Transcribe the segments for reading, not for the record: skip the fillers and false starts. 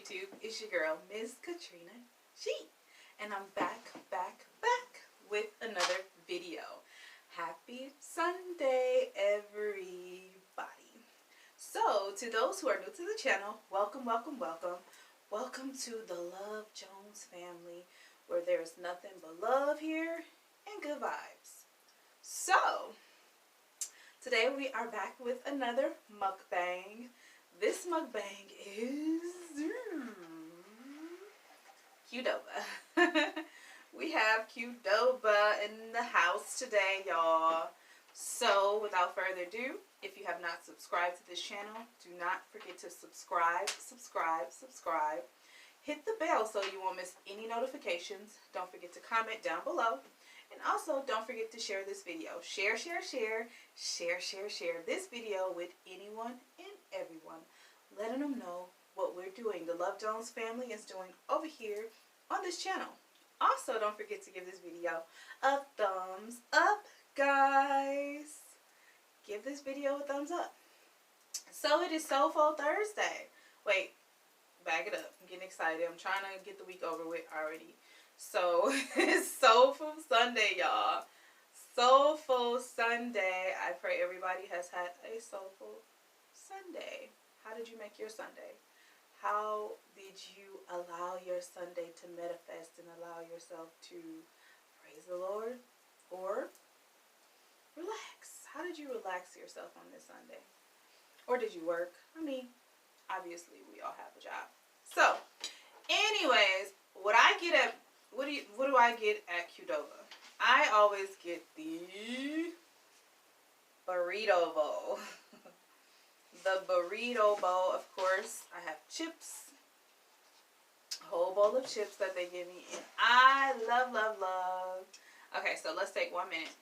YouTube? It's your girl, Miss Katrina G. And I'm back with another video. Happy Sunday, everybody. So, to those who are new to the channel, welcome. Welcome to the Love Jones family, where there's nothing but love here and good vibes. So, today we are back with another mukbang. This mukbang is Qdoba. We have Qdoba in the house today, y'all. So, without further ado, if you have not subscribed to this channel, do not forget to subscribe. Hit the bell so you won't miss any notifications. Don't forget to comment down below. And also, don't forget to share this video. Share this video with anyone and everyone. Letting them know what we're doing. The Love Jones family is doing over here on this channel. Also, don't forget to give this video a thumbs up, guys. Give this video a thumbs up. So, it is Soulful Thursday. Wait, back it up. I'm getting excited. I'm trying to get the week over with already. So, it's Soulful Sunday, y'all. Soulful Sunday. I pray everybody has had a soulful Sunday. How did you make your Sunday? How did you allow your Sunday to manifest and allow yourself to praise the Lord or relax? How did you relax yourself on this Sunday? Or did you work? I mean, obviously we all have a job. So, anyways, what do I get at Qdoba? I always get the burrito bowl. The burrito bowl, of course. I have chips. A whole bowl of chips that they give me. And I love. Okay, so let's take 1 minute.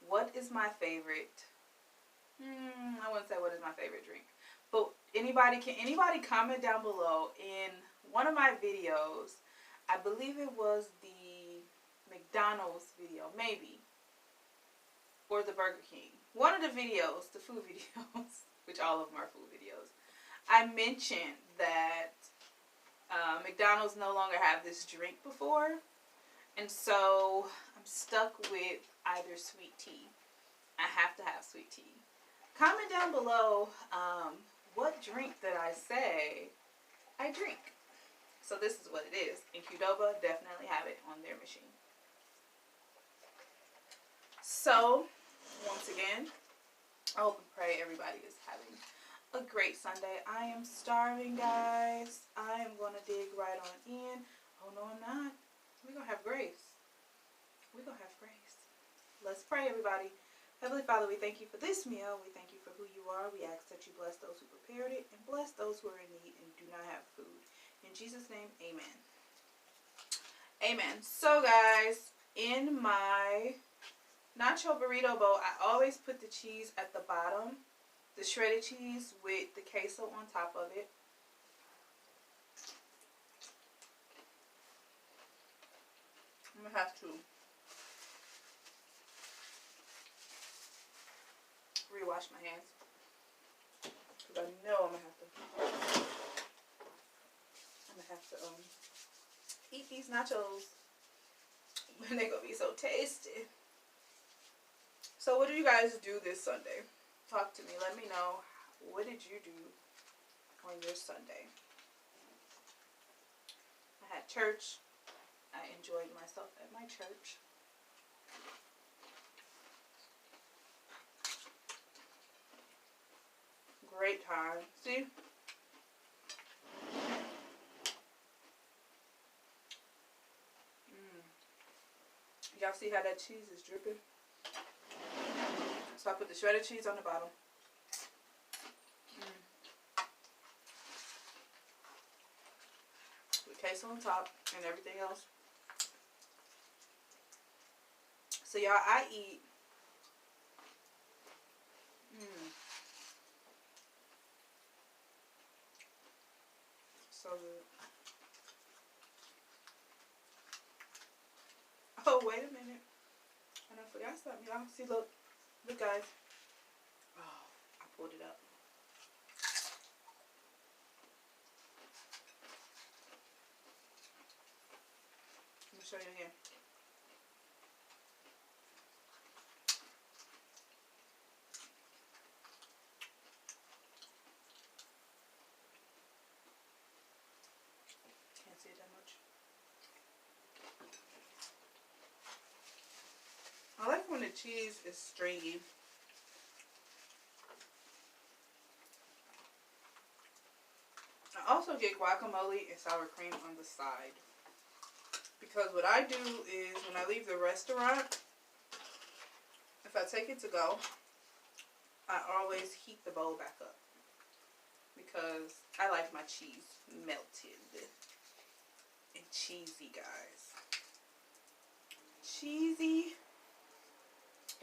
What is my favorite? I wouldn't say what is my favorite drink. But can anybody comment down below? In one of my videos, I believe it was the McDonald's video, maybe. Or the Burger King. One of the videos, the food videos, which all of them are food videos, I mentioned that McDonald's no longer have this drink before. And so I'm stuck with either sweet tea. I have to have sweet tea. Comment down below what drink that I say I drink. So this is what it is. And Qdoba definitely have it on their machine. So, once again, I hope and pray everybody is having a great Sunday. I am starving, guys. I am going to dig right on in. Oh, no, I'm not. We're going to have grace. We're going to have grace. Let's pray, everybody. Heavenly Father, we thank you for this meal. We thank you for who you are. We ask that you bless those who prepared it and bless those who are in need and do not have food. In Jesus' name, amen. Amen. So, guys, in my nacho burrito bowl, I always put the cheese at the bottom. The shredded cheese with the queso on top of it. I'm going to have to rewash my hands. Because I know I'm going to have to eat these nachos. And they're going to be so tasty. So what do you guys do this Sunday? Talk to me. Let me know. What did you do on your Sunday? I had church. I enjoyed myself at my church. Great time. See? Y'all see how that cheese is dripping? So I put the shredded cheese on the bottom. With queso on top and everything else. So y'all, I eat so good. Oh, wait a minute. And I forgot something, y'all. See, look, guys. Oh, I pulled it up. show you again. Can't see it that much. I like when the cheese is stringy. I also get guacamole and sour cream on the side. Because what I do is when I leave the restaurant, if I take it to go, I always heat the bowl back up. Because I like my cheese melted and cheesy, guys. Cheesy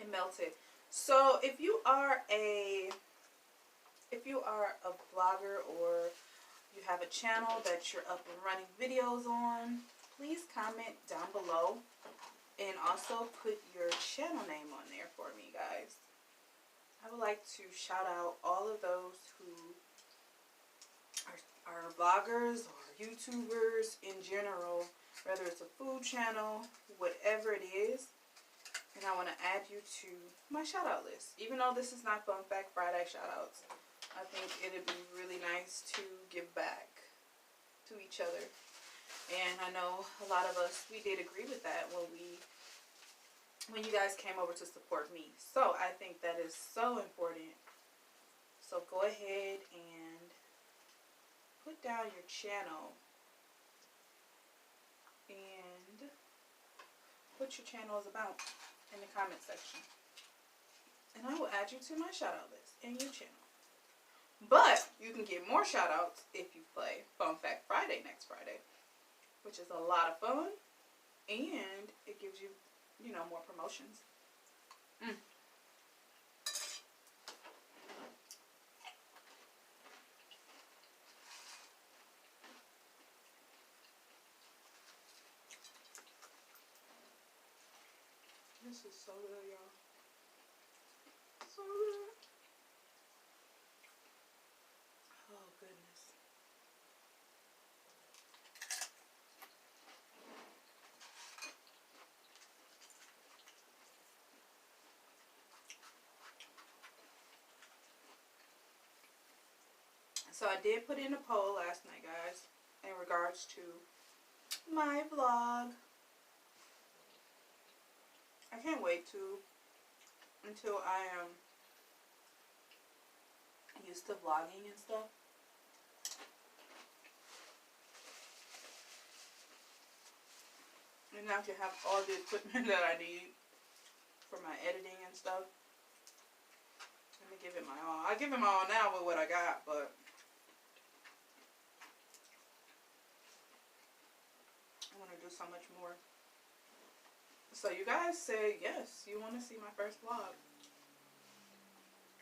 and melted. So if you are a vlogger or you have a channel that you're up and running videos on, please comment down below and also put your channel name on there for me, guys. I would like to shout out all of those who are vloggers or YouTubers in general, whether it's a food channel, whatever it is. And I want to add you to my shout out list. Even though this is not Fun Fact Friday shout-outs, I think it'd be really nice to give back to each other. And I know a lot of us, we did agree with that when you guys came over to support me. So I think that is so important. So go ahead and put down your channel and what your channel is about in the comment section. And I will add you to my shout out list and your channel. But you can get more shout outs if you play Fun Fact Friday next Friday, which is a lot of fun and it gives you, you know, more promotions. This is so good, y'all. So good. Oh, goodness. So I did put in a poll last night, guys, in regards to my vlog. I can't wait until I am used to vlogging and stuff. And now I can have all the equipment that I need for my editing and stuff. Let me give it my all. I give it my all now with what I got, but I want to do so much more. So you guys say, yes, you want to see my first vlog.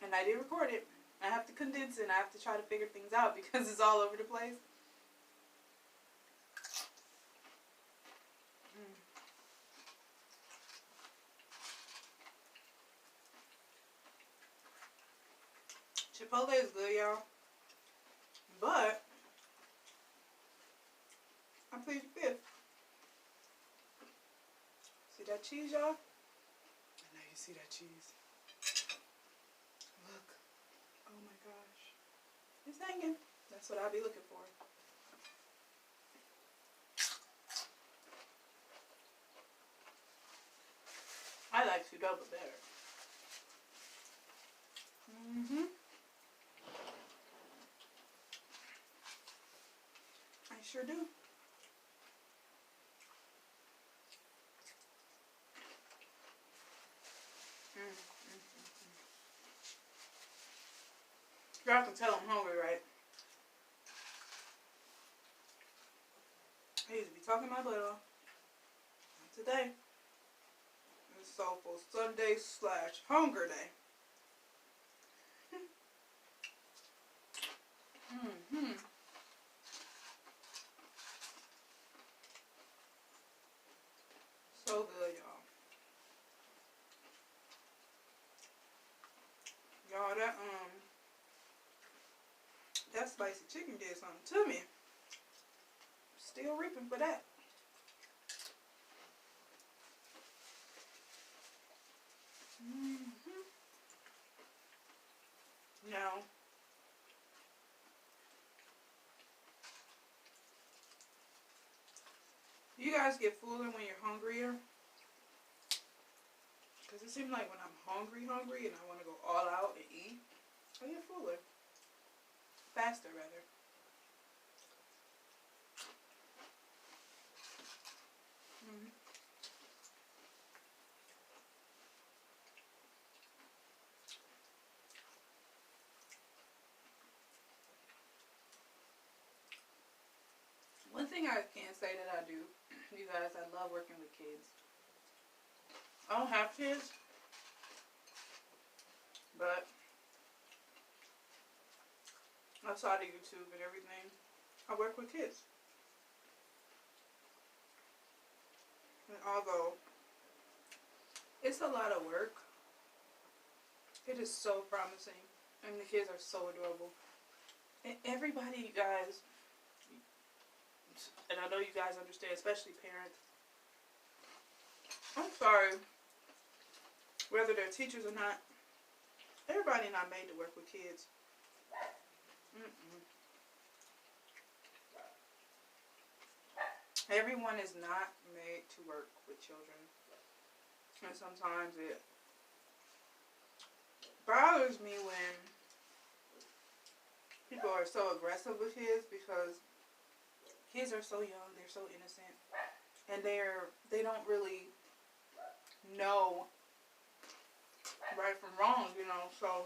And I did record it. I have to condense it and I have to try to figure things out because it's all over the place. Chipotle is good, y'all. But I plead the fifth. See that cheese, y'all? I know you see that cheese. Look. Oh my gosh. It's hanging. That's what I'll be looking for. I like Qdoba better. I sure do. Y'all can tell I'm hungry, right? I used to be talking my butt off. Not today. It's Soulful Sunday / Hunger Day. So good, y'all. Y'all, that spicy chicken did something to me. Still reaping for that. guys get fuller when you're hungrier? Because it seems like when I'm hungry and I want to go all out and eat, I get fuller. Faster, rather. One thing I can say that I do, you guys, I love working with kids. I don't have kids, but outside of YouTube and everything, I work with kids. And although it's a lot of work, it is so promising. And the kids are so adorable. And everybody, you guys, and I know you guys understand, especially parents. I'm sorry, whether they're teachers or not, everybody not made to work with kids. Everyone is not made to work with children. And sometimes it bothers me when people are so aggressive with kids, because kids are so young, they're so innocent, and they don't really know right from wrong, you know. So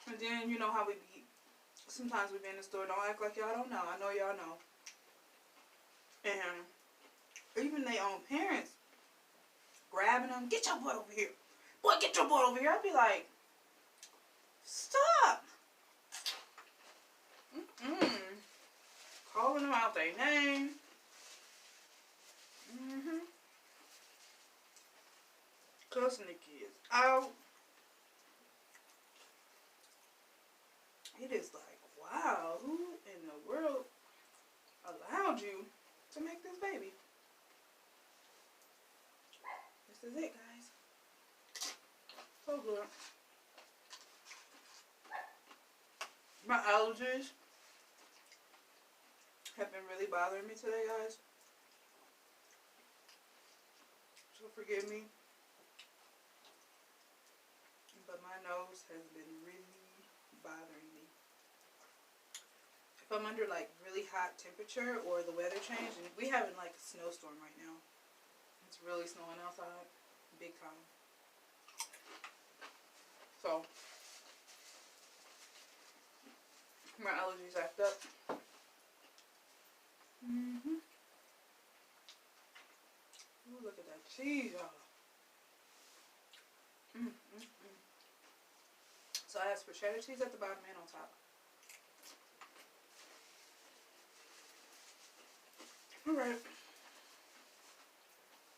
and then you know how we be, sometimes we be in the store, don't act like y'all don't know. I know y'all know. And even their own parents grabbing them, get your butt over here, boy, get your butt over here. I'd be like, stop. Calling them out their name. Cussing the kids out. It is like, wow, who in the world allowed you to make this baby? This is it, guys. So good. My allergies have been really bothering me today, guys. So forgive me. But my nose has been really bothering me. If I'm under like really hot temperature or the weather change, and we having like a snowstorm right now. It's really snowing outside, big time. So my allergies act up. Ooh, look at that cheese, y'all. So I asked for cheddar cheese at the bottom and on top. Alright.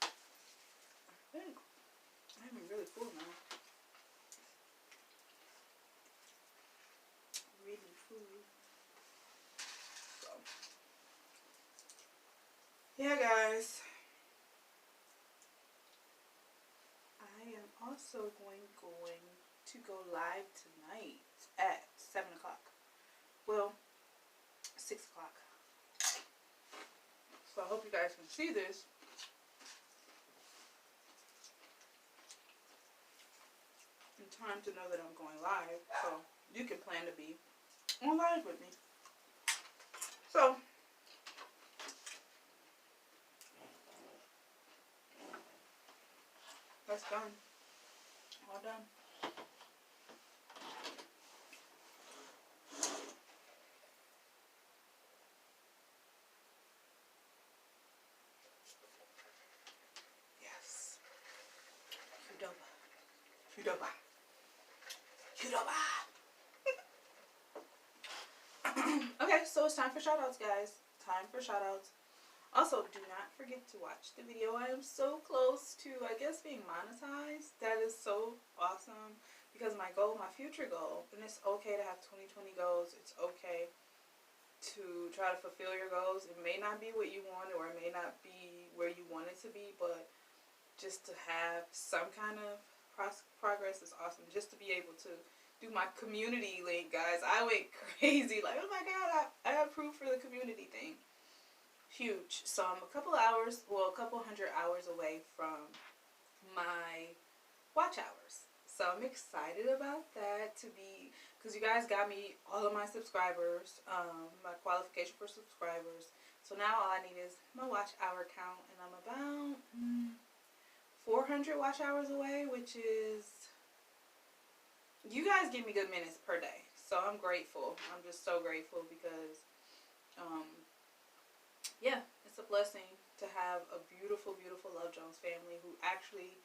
I think I'm really full now. Really full. So, yeah, guys. I am also going to go live tonight at 7 o'clock. Well, 6 o'clock. So I hope you guys can see this. In time to know that I'm going live. So you can plan to be on live with me. So that's done. All done. Yes. Qdoba. Okay, so it's time for shoutouts, guys. Time for shoutouts. Also, do not forget to watch the video. I am so close to, I guess, being monetized. That is so awesome. Because my goal, my future goal, and it's okay to have 2020 goals. It's okay to try to fulfill your goals. It may not be what you want, or it may not be where you want it to be, but just to have some kind of progress is awesome. Just to be able to do my community link, guys. I went crazy. Like, oh my god, I have proof for the community thing. Huge. So I'm a couple hours, well, a couple hundred hours away from my watch hours. So I'm excited about that, to be, because you guys got me all of my subscribers, my qualification for subscribers. So now all I need is my watch hour count, and I'm about 400 watch hours away, which is, you guys give me good minutes per day. So I'm grateful. I'm just so grateful because, yeah, it's a blessing to have a beautiful, beautiful Love Jones family who actually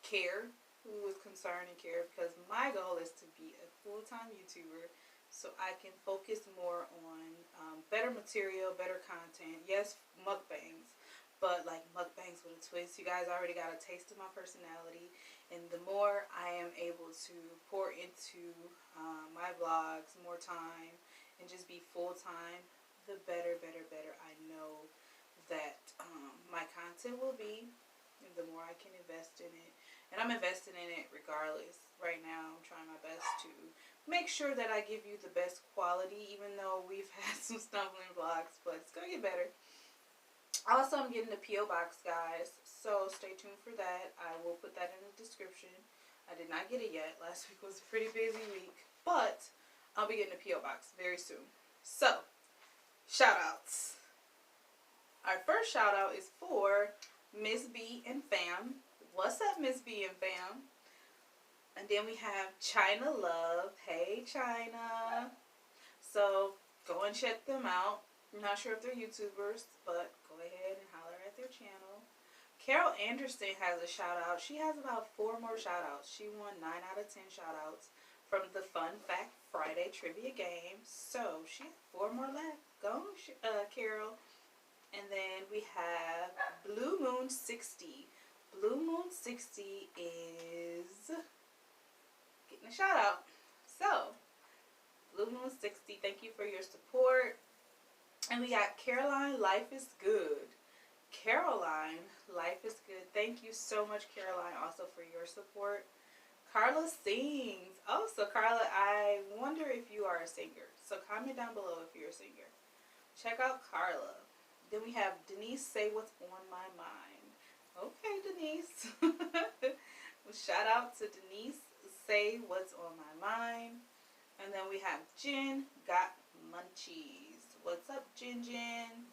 care, who is concerned and care, because my goal is to be a full-time YouTuber so I can focus more on better material, better content. Yes, mukbangs, but like mukbangs with a twist. You guys already got a taste of my personality, and the more I am able to pour into my vlogs, more time, and just be full-time, the better I know that my content will be, and the more I can invest in it. And I'm investing in it regardless. Right now, I'm trying my best to make sure that I give you the best quality, even though we've had some stumbling blocks, but it's going to get better. Also, I'm getting a P.O. box, guys, so stay tuned for that. I will put that in the description. I did not get it yet. Last week was a pretty busy week, but I'll be getting a P.O. box very soon. So, shout-outs. Our first shout-out is for Miss B and fam. What's up, Miss B and fam? And then we have China Love. Hey, China. So, go and check them out. I'm not sure if they're YouTubers, but go ahead and holler at their channel. Carol Anderson has a shout-out. She has about 4 more shout-outs. She won 9 out of 10 shout-outs from the Fun Fact Friday trivia game. So, she has 4 more left. Go, Carol. And then we have Blue Moon 60. Blue Moon 60 is getting a shout out. So, Blue Moon 60, thank you for your support. And we got Caroline, Life is Good. Caroline, Life is Good. Thank you so much, Caroline, also for your support. Carla sings. Oh, so Carla, I wonder if you are a singer. So comment down below if you're a singer. Check out Carla. Then we have Denise, Say What's on My Mind. Okay, Denise. Well, shout out to Denise, Say What's on My Mind. And then we have Jen Got Munchies. What's up, Jen?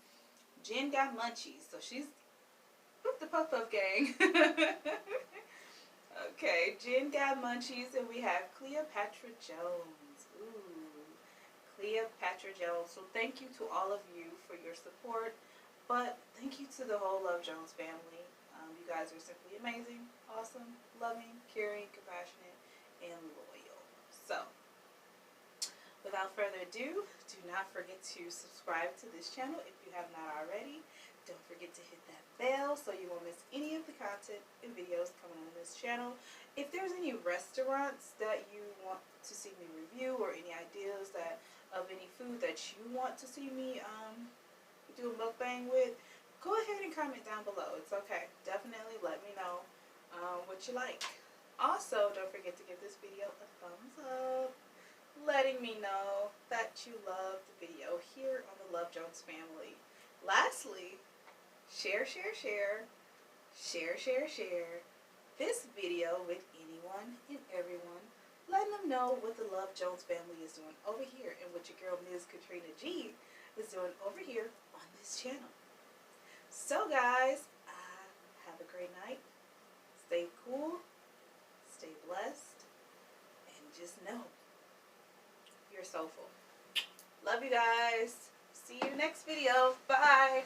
Jen got munchies. So she's with the Puff Puff gang. Okay, Jen got munchies. And we have Cleopatra Jones. Ooh, Cleopatra Jones. So thank you to all of you for your support. But thank you to the whole Love Jones family. You guys are simply amazing, awesome, loving, caring, compassionate, and loyal. So, without further ado, do not forget to subscribe to this channel if you have not already. Don't forget to hit that bell so you won't miss any of the content and videos coming on this channel. If there's any restaurants that you want to see me review, or any ideas of any food that you want to see me do a mukbang with, go ahead and comment down below. It's okay. Definitely let me know what you like. Also, don't forget to give this video a thumbs up, letting me know that you love the video here on the Love Jones family. Lastly, share this video with anyone and everyone, letting them know what the Love Jones family is doing over here, and what your girl Ms. Katrina G is doing over here on this channel. So guys, have a great night. Stay cool, stay blessed, and just know you're soulful. Love you guys. See you next video. Bye.